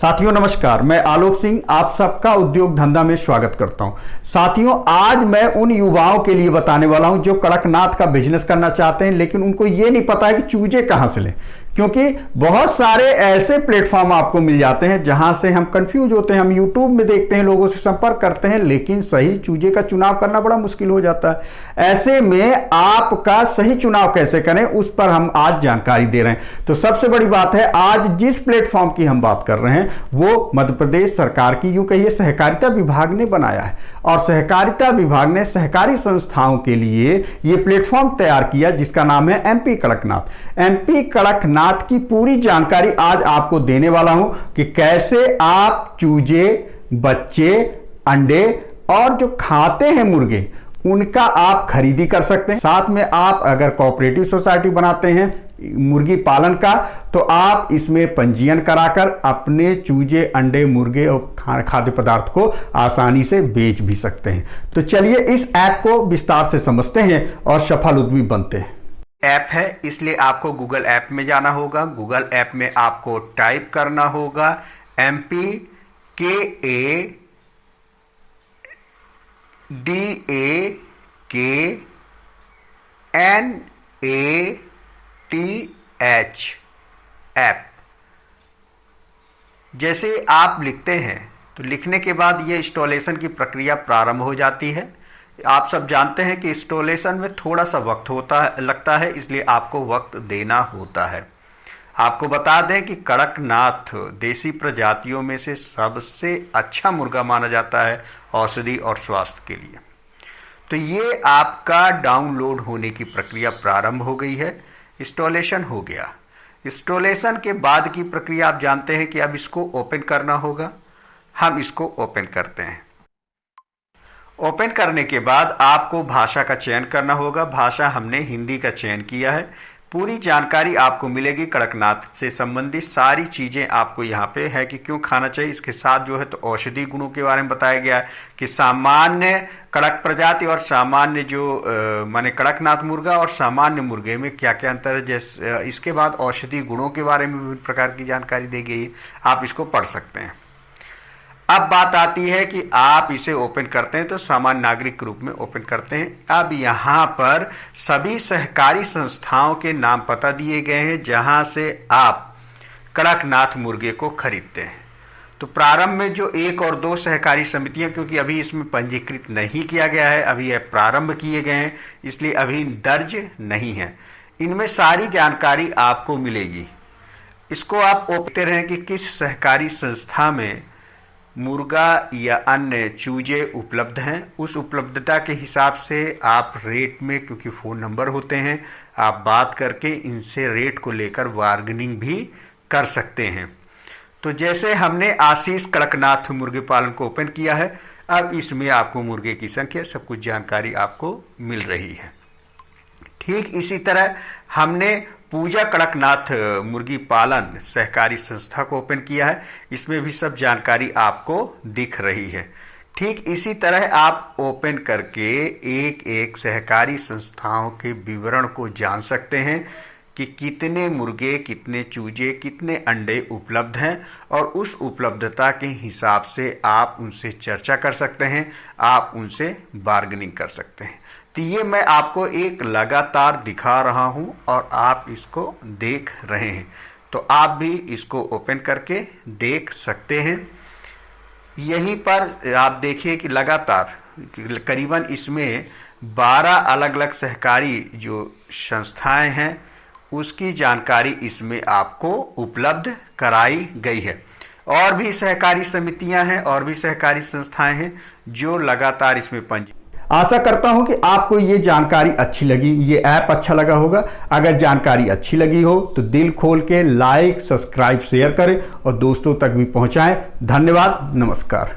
साथियों नमस्कार, मैं आलोक सिंह आप सबका उद्योग धंधा में स्वागत करता हूं। साथियों, आज मैं उन युवाओं के लिए बताने वाला हूं जो कड़कनाथ का बिजनेस करना चाहते हैं, लेकिन उनको ये नहीं पता है कि चूजे कहां से लें, क्योंकि बहुत सारे ऐसे प्लेटफॉर्म आपको मिल जाते हैं जहां से हम कंफ्यूज होते हैं। हम यूट्यूब में देखते हैं, लोगों से संपर्क करते हैं, लेकिन सही चूजे का चुनाव करना बड़ा मुश्किल हो जाता है। ऐसे में आपका सही चुनाव कैसे करें, उस पर हम आज जानकारी दे रहे हैं। तो सबसे बड़ी बात है, आज जिस प्लेटफॉर्म की हम बात कर रहे हैं वो मध्य प्रदेश सरकार की, यूं कहिए सहकारिता विभाग ने बनाया है। और सहकारिता विभाग ने सहकारी संस्थाओं के लिए यह प्लेटफॉर्म तैयार किया जिसका नाम है एमपी कड़कनाथ। एमपी कड़कनाथ की पूरी जानकारी आज आपको देने वाला हूं कि कैसे आप चूजे, बच्चे, अंडे और जो खाते हैं मुर्गे, उनका आप खरीदी कर सकते हैं। साथ में आप अगर कोऑपरेटिव सोसाइटी बनाते हैं मुर्गी पालन का, तो आप इसमें पंजीयन कराकर अपने चूजे, अंडे, मुर्गे और खाद्य पदार्थ को आसानी से बेच भी सकते हैं। तो चलिए इस ऐप को विस्तार से समझते हैं और सफल उद्यमी बनते हैं। ऐप है, इसलिए आपको गूगल ऐप में जाना होगा। गूगल ऐप में आपको टाइप करना होगा MPKADAKNATH ऐप। जैसे आप लिखते हैं तो लिखने के बाद ये इंस्टॉलेशन की प्रक्रिया प्रारंभ हो जाती है। आप सब जानते हैं कि इंस्टॉलेशन में थोड़ा सा वक्त लगता है, इसलिए आपको वक्त देना होता है। आपको बता दें कि कड़कनाथ देसी प्रजातियों में से सबसे अच्छा मुर्गा माना जाता है औषधि और स्वास्थ्य के लिए। तो ये आपका डाउनलोड होने की प्रक्रिया प्रारंभ हो गई है, इंस्टॉलेशन हो गया। इंस्टॉलेशन के बाद की प्रक्रिया आप जानते हैं कि अब इसको ओपन करना होगा। हम इसको ओपन करते हैं। ओपन करने के बाद आपको भाषा का चयन करना होगा। भाषा हमने हिंदी का चयन किया है। पूरी जानकारी आपको मिलेगी कड़कनाथ से संबंधित सारी चीज़ें आपको यहाँ पे है कि क्यों खाना चाहिए। इसके साथ जो है तो औषधि गुणों के बारे में बताया गया है कि सामान्य कड़क प्रजाति और सामान्य जो माने कड़कनाथ मुर्गा और सामान्य मुर्गे में क्या क्या अंतर है। जैसे इसके बाद औषधि गुणों के बारे में विभिन्न प्रकार की जानकारी दी गई है, आप इसको पढ़ सकते हैं। अब बात आती है कि आप इसे ओपन करते हैं तो सामान्य नागरिक के रूप में ओपन करते हैं। अब यहाँ पर सभी सहकारी संस्थाओं के नाम पता दिए गए हैं जहाँ से आप कड़कनाथ मुर्गे को खरीदते हैं। तो प्रारंभ में जो 1 और 2 सहकारी समितियां, क्योंकि अभी इसमें पंजीकृत नहीं किया गया है, अभी यह प्रारंभ किए गए हैं, इसलिए अभी दर्ज नहीं है। इनमें सारी जानकारी आपको मिलेगी। इसको आप ओपते रहें कि किस सहकारी संस्था में मुर्गा या अन्य चूजे उपलब्ध हैं। उस उपलब्धता के हिसाब से आप रेट में, क्योंकि फ़ोन नंबर होते हैं, आप बात करके इनसे रेट को लेकर बार्गेनिंग भी कर सकते हैं। तो जैसे हमने आशीष कड़कनाथ मुर्गे पालन को ओपन किया है, अब इसमें आपको मुर्गे की संख्या सब कुछ जानकारी आपको मिल रही है। ठीक इसी तरह हमने पूजा कड़कनाथ मुर्गी पालन सहकारी संस्था को ओपन किया है, इसमें भी सब जानकारी आपको दिख रही है। ठीक इसी तरह आप ओपन करके एक एक सहकारी संस्थाओं के विवरण को जान सकते हैं कि कितने मुर्गे, कितने चूजे, कितने अंडे उपलब्ध हैं, और उस उपलब्धता के हिसाब से आप उनसे चर्चा कर सकते हैं, आप उनसे बार्गेनिंग कर सकते हैं। तो ये मैं आपको एक लगातार दिखा रहा हूं और आप इसको देख रहे हैं, तो आप भी इसको ओपन करके देख सकते हैं। यहीं पर आप देखिए कि लगातार करीबन इसमें 12 अलग अलग सहकारी जो संस्थाएं हैं उसकी जानकारी इसमें आपको उपलब्ध कराई गई है। और भी सहकारी समितियां हैं और भी सहकारी संस्थाएं हैं जो लगातार इसमें पंजीकृत। आशा करता हूं कि आपको ये जानकारी अच्छी लगी, ये ऐप अच्छा लगा होगा। अगर जानकारी अच्छी लगी हो तो दिल खोल के लाइक, सब्सक्राइब, शेयर करें और दोस्तों तक भी पहुंचाएं। धन्यवाद, नमस्कार।